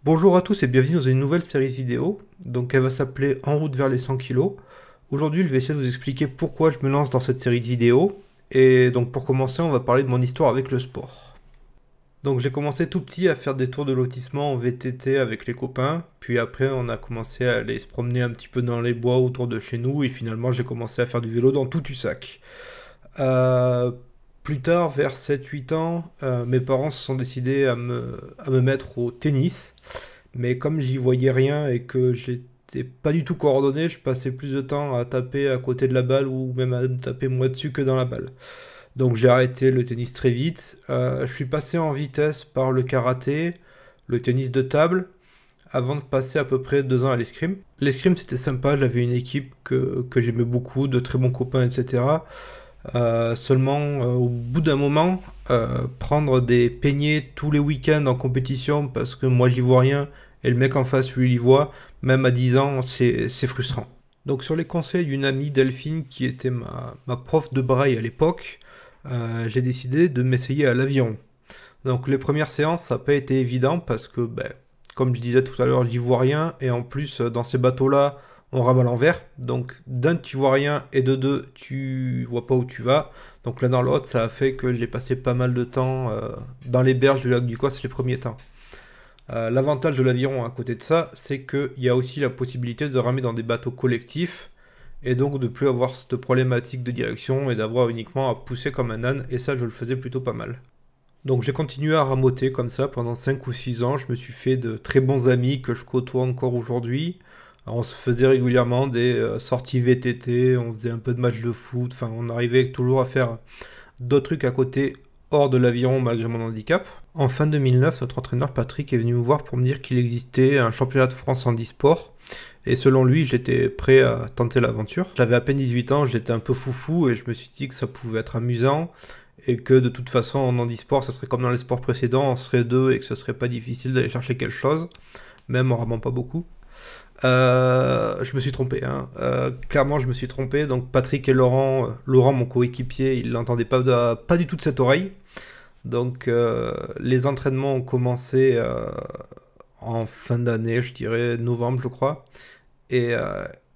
Bonjour à tous et bienvenue dans une nouvelle série vidéo. Donc elle va s'appeler En route vers les 100 kilos. Aujourd'hui je vais essayer de vous expliquer pourquoi je me lance dans cette série de vidéos. Et donc pour commencer on va parler de mon histoire avec le sport. Donc j'ai commencé tout petit à faire des tours de lotissement en VTT avec les copains. Puis après on a commencé à aller se promener un petit peu dans les bois autour de chez nous. Et finalement j'ai commencé à faire du vélo dans tout Tussac. Plus tard, vers 7-8 ans, mes parents se sont décidés à me mettre au tennis. Mais comme j'y voyais rien et que j'étais pas du tout coordonné, je passais plus de temps à taper à côté de la balle ou même à me taper moi dessus que dans la balle. Donc j'ai arrêté le tennis très vite. Je suis passé en vitesse par le karaté, le tennis de table, avant de passer à peu près 2 ans à l'escrime. L'escrime c'était sympa, j'avais une équipe que j'aimais beaucoup, de très bons copains, etc. Seulement, au bout d'un moment, prendre des peignets tous les week-ends en compétition parce que moi j'y vois rien et le mec en face lui y voit, même à 10 ans, c'est frustrant. Donc sur les conseils d'une amie Delphine qui était ma prof de braille à l'époque, j'ai décidé de m'essayer à l'aviron. Donc les premières séances, ça n'a pas été évident parce que, comme je disais tout à l'heure, j'y vois rien et en plus dans ces bateaux-là, on rame à l'envers, donc d'un tu vois rien et de deux tu vois pas où tu vas, donc l'un dans l'autre ça a fait que j'ai passé pas mal de temps dans les berges du lac du Causse les premiers temps. L'avantage de l'aviron à côté de ça, c'est qu'il y a aussi la possibilité de ramer dans des bateaux collectifs, et donc de plus avoir cette problématique de direction et d'avoir uniquement à pousser comme un âne, et ça je le faisais plutôt pas mal. Donc j'ai continué à ramoter comme ça pendant 5 ou 6 ans, je me suis fait de très bons amis que je côtoie encore aujourd'hui. On se faisait régulièrement des sorties VTT, on faisait un peu de matchs de foot, enfin on arrivait toujours à faire d'autres trucs à côté hors de l'aviron malgré mon handicap. En fin 2009, notre entraîneur Patrick est venu me voir pour me dire qu'il existait un championnat de France en e-sport. Et selon lui, j'étais prêt à tenter l'aventure. J'avais à peine 18 ans, j'étais un peu foufou et je me suis dit que ça pouvait être amusant. Et que de toute façon, en handisport, ça serait comme dans les sports précédents, on serait deux et que ce serait pas difficile d'aller chercher quelque chose, même en ramant pas beaucoup. Je me suis trompé, hein. Clairement je me suis trompé, donc Patrick et Laurent, mon coéquipier, il l'entendait pas du tout de cette oreille. Donc les entraînements ont commencé en fin d'année, je dirais novembre je crois. Et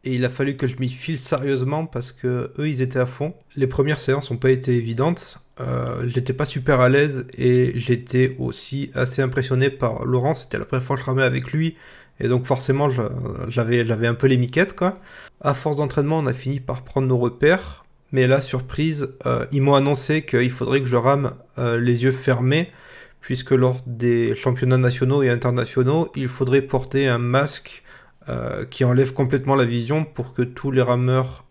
il a fallu que je m'y file sérieusement parce que eux ils étaient à fond. Les premières séances n'ont pas été évidentes, j'étais pas super à l'aise et j'étais aussi assez impressionné par Laurent, c'était la première fois que je ramais avec lui. Et donc forcément, j'avais un peu les miquettes, quoi. À force d'entraînement, on a fini par prendre nos repères. Mais là, surprise, ils m'ont annoncé qu'il faudrait que je rame les yeux fermés, puisque lors des championnats nationaux et internationaux, il faudrait porter un masque qui enlève complètement la vision pour que tous les rameurs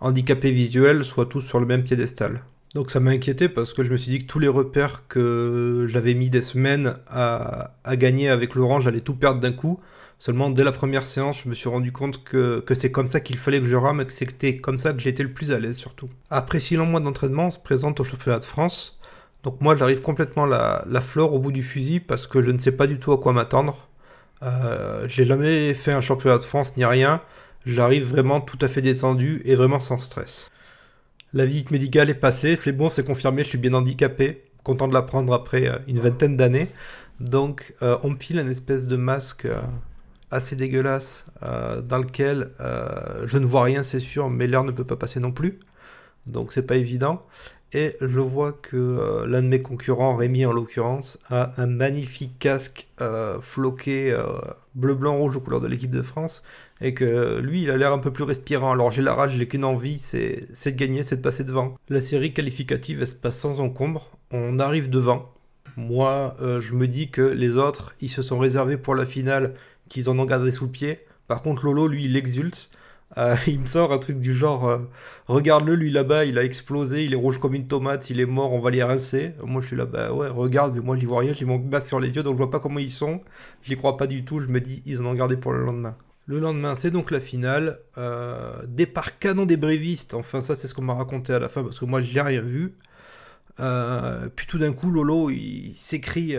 handicapés visuels soient tous sur le même piédestal. Donc ça m'a inquiété parce que je me suis dit que tous les repères que j'avais mis des semaines à gagner avec Laurent, j'allais tout perdre d'un coup. Seulement dès la première séance, je me suis rendu compte que c'est comme ça qu'il fallait que je rame et que c'était comme ça que j'étais le plus à l'aise surtout. Après 6 longs mois d'entraînement, on se présente au championnat de France. Donc moi j'arrive complètement la fleur au bout du fusil parce que je ne sais pas du tout à quoi m'attendre. J'ai jamais fait un championnat de France ni rien. J'arrive vraiment tout à fait détendu et vraiment sans stress. La visite médicale est passée, c'est bon, c'est confirmé, je suis bien handicapé, content de l'apprendre après une vingtaine d'années. Donc on me file un espèce de masque assez dégueulasse dans lequel je ne vois rien, c'est sûr, mais l'air ne peut pas passer non plus. Donc c'est pas évident. Et je vois que l'un de mes concurrents, Rémi en l'occurrence, a un magnifique casque floqué bleu, blanc, rouge aux couleurs de l'équipe de France. Et que lui, il a l'air un peu plus respirant. Alors j'ai la rage, j'ai qu'une envie, c'est de gagner, c'est de passer devant. La série qualificative, elle se passe sans encombre. On arrive devant. Moi, je me dis que les autres, ils se sont réservés pour la finale, qu'ils en ont gardé sous le pied. Par contre, Lolo, lui, il exulte. Il me sort un truc du genre regarde-le, lui là-bas, il a explosé, il est rouge comme une tomate, il est mort, on va les rincer. Moi je suis là, bah ouais, regarde, mais moi j'y vois rien, j'ai mon masque sur les yeux donc je vois pas comment ils sont. J'y crois pas du tout, je me dis ils en ont gardé pour le lendemain. Le lendemain, c'est donc la finale. Départ canon des brévistes, enfin ça c'est ce qu'on m'a raconté à la fin parce que moi j'ai rien vu. Puis tout d'un coup, Lolo il s'écrie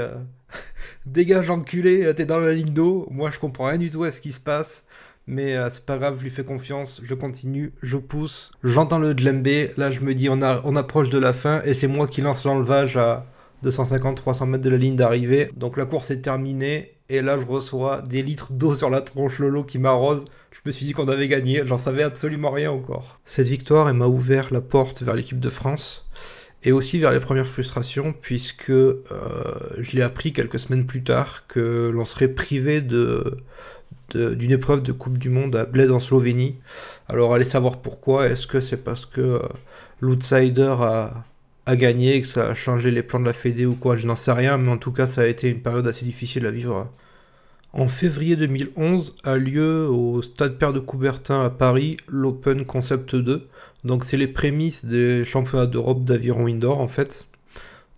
dégage enculé, t'es dans la ligne d'eau. Moi je comprends rien du tout à ce qui se passe. Mais c'est pas grave, je lui fais confiance, je continue, je pousse, j'entends le djembé, là je me dis on approche de la fin et c'est moi qui lance l'enlevage à 250-300 mètres de la ligne d'arrivée. Donc la course est terminée Et là, je reçois des litres d'eau sur la tronche, Lolo qui m'arrose. Je me suis dit qu'on avait gagné, j'en savais absolument rien encore. Cette victoire, elle m'a ouvert la porte vers l'équipe de France et aussi vers les premières frustrations, puisque je l'ai appris quelques semaines plus tard que l'on serait privé d'une épreuve de Coupe du Monde à Bled en Slovénie. Alors allez savoir pourquoi. Est-ce que c'est parce que l'outsider a gagné et que ça a changé les plans de la Fédé ou quoi? Je n'en sais rien, mais en tout cas ça a été une période assez difficile à vivre. En février 2011 a lieu au Stade Père de Coubertin à Paris l'Open Concept 2. Donc c'est les prémices des championnats d'Europe d'aviron indoor en fait.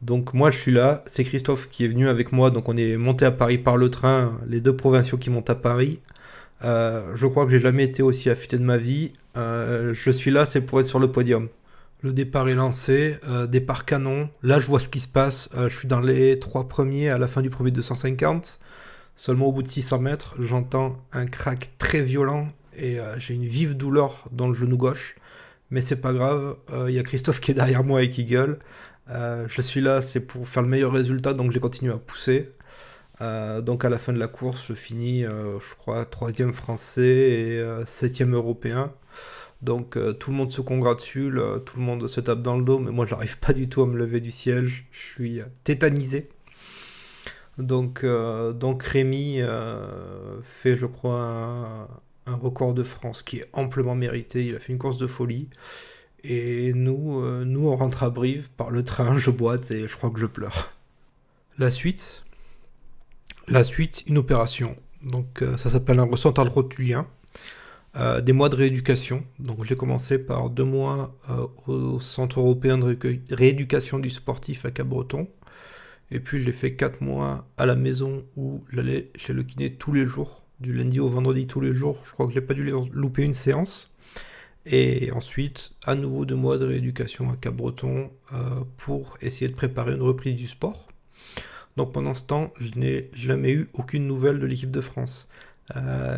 Donc moi je suis là, c'est Christophe qui est venu avec moi, donc on est monté à Paris par le train, les deux provinciaux qui montent à Paris. Je crois que j'ai jamais été aussi affûté de ma vie. Je suis là, c'est pour être sur le podium. Le départ est lancé, départ canon. Là je vois ce qui se passe, je suis dans les 3 premiers à la fin du premier 250. Seulement au bout de 600 mètres, j'entends un crack très violent et j'ai une vive douleur dans le genou gauche. Mais c'est pas grave, il y a Christophe qui est derrière moi et qui gueule. Je suis là, c'est pour faire le meilleur résultat, donc j'ai continué à pousser. Donc à la fin de la course, je finis, je crois, 3e français et 7e européen. Donc tout le monde se congratule, tout le monde se tape dans le dos, mais moi j'arrive pas du tout à me lever du siège, je suis tétanisé. Donc Rémi fait, je crois, un record de France qui est amplement mérité, il a fait une course de folie. Et nous, on rentre à Brive par le train, je boite et je crois que je pleure. La suite, une opération. Donc ça s'appelle un ressentant rotulien. Des mois de rééducation. Donc j'ai commencé par 2 mois au Centre européen de rééducation du sportif à Cap-Breton. Et puis j'ai fait 4 mois à la maison où j'allais chez le kiné tous les jours, du lundi au vendredi tous les jours. Je crois que j'ai pas dû louper une séance. Et ensuite, à nouveau 2 mois de rééducation à Cap-Breton pour essayer de préparer une reprise du sport. Donc pendant ce temps, je n'ai jamais eu aucune nouvelle de l'équipe de France.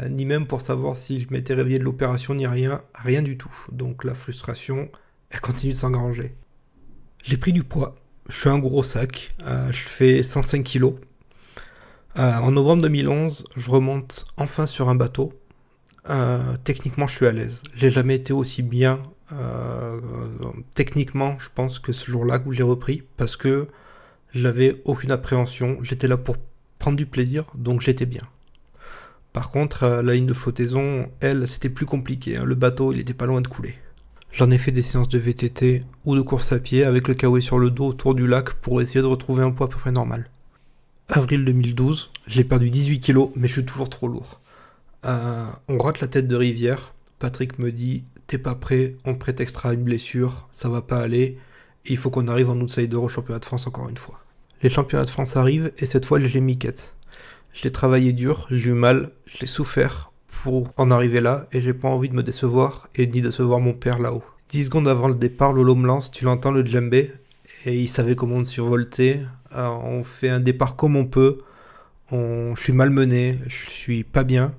Ni même pour savoir si je m'étais réveillé de l'opération, ni rien du tout. Donc la frustration, elle continue de s'engranger. J'ai pris du poids, je suis un gros sac, je fais 105 kilos. En novembre 2011, je remonte enfin sur un bateau. Techniquement, je suis à l'aise. J'ai jamais été aussi bien techniquement, je pense, que ce jour-là où j'ai repris, parce que j'avais aucune appréhension. J'étais là pour prendre du plaisir, donc j'étais bien. Par contre, la ligne de flottaison, elle, c'était plus compliqué. Le bateau, il était pas loin de couler. J'en ai fait des séances de VTT ou de course à pied avec le kawaii sur le dos autour du lac pour essayer de retrouver un poids à peu près normal. Avril 2012, j'ai perdu 18 kilos, mais je suis toujours trop lourd. On rate la tête de Rivière. Patrick me dit t'es pas prêt, on prétextera une blessure, ça va pas aller, et il faut qu'on arrive en outsider au championnat de France encore une fois. Les championnats de France arrivent et cette fois je les miquette. Je l'ai travaillé dur, j'ai eu mal, je l'ai souffert pour en arriver là et j'ai pas envie de me décevoir et ni décevoir mon père là-haut. 10 secondes avant le départ, Lolo me lance, tu l'entends le djembé, et il savait comment me survolter. On fait un départ comme on peut, je suis malmené, je suis pas bien.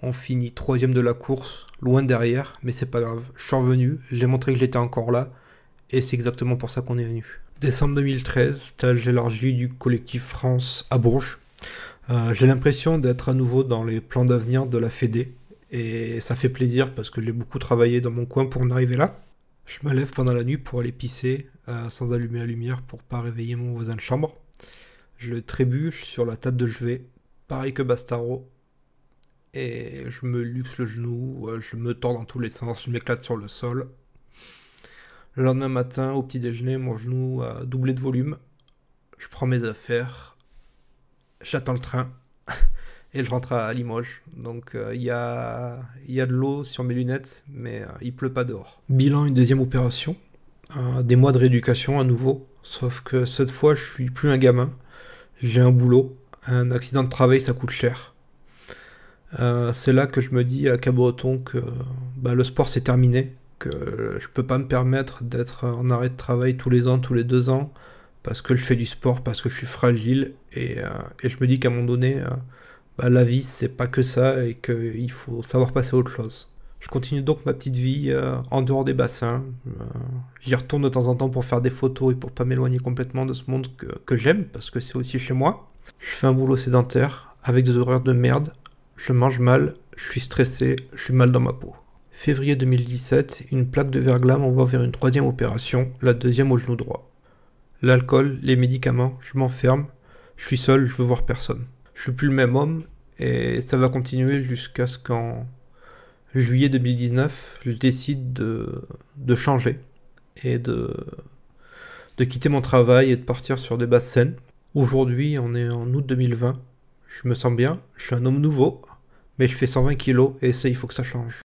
On finit 3e de la course, loin derrière, mais c'est pas grave. Je suis revenu, j'ai montré que j'étais encore là, et c'est exactement pour ça qu'on est venu. Décembre 2013, stage élargi du collectif France à Bourges. J'ai l'impression d'être à nouveau dans les plans d'avenir de la Fédé, et ça fait plaisir parce que j'ai beaucoup travaillé dans mon coin pour en arriver là. Je me lève pendant la nuit pour aller pisser, sans allumer la lumière pour pas réveiller mon voisin de chambre. Je trébuche sur la table de chevet, pareil que Bastaro, et je me luxe le genou, je me tords dans tous les sens, je m'éclate sur le sol. Le lendemain matin, au petit déjeuner, mon genou a doublé de volume. Je prends mes affaires, j'attends le train et je rentre à Limoges. Donc il y a de l'eau sur mes lunettes, mais il pleut pas dehors. Bilan, une 2e opération, des mois de rééducation à nouveau, sauf que cette fois je suis plus un gamin, j'ai un boulot, un accident de travail ça coûte cher. C'est là que je me dis à Cap-Breton que le sport c'est terminé, que je peux pas me permettre d'être en arrêt de travail tous les ans, tous les 2 ans, parce que je fais du sport, parce que je suis fragile, et je me dis qu'à un moment donné, la vie c'est pas que ça, et qu'il faut savoir passer à autre chose. Je continue donc ma petite vie en dehors des bassins, j'y retourne de temps en temps pour faire des photos et pour pas m'éloigner complètement de ce monde que j'aime, parce que c'est aussi chez moi. Je fais un boulot sédentaire, avec des horaires de merde, je mange mal, je suis stressé, je suis mal dans ma peau. Février 2017, une plaque de verglas m'envoie vers une troisième opération, la deuxième au genou droit. L'alcool, les médicaments, je m'enferme, je suis seul, je veux voir personne. Je suis plus le même homme et ça va continuer jusqu'à ce qu'en juillet 2019, je décide de changer et de quitter mon travail et de partir sur des bases saines. Aujourd'hui, on est en août 2020, je me sens bien, je suis un homme nouveau, mais je fais 120 kilos et ça, il faut que ça change.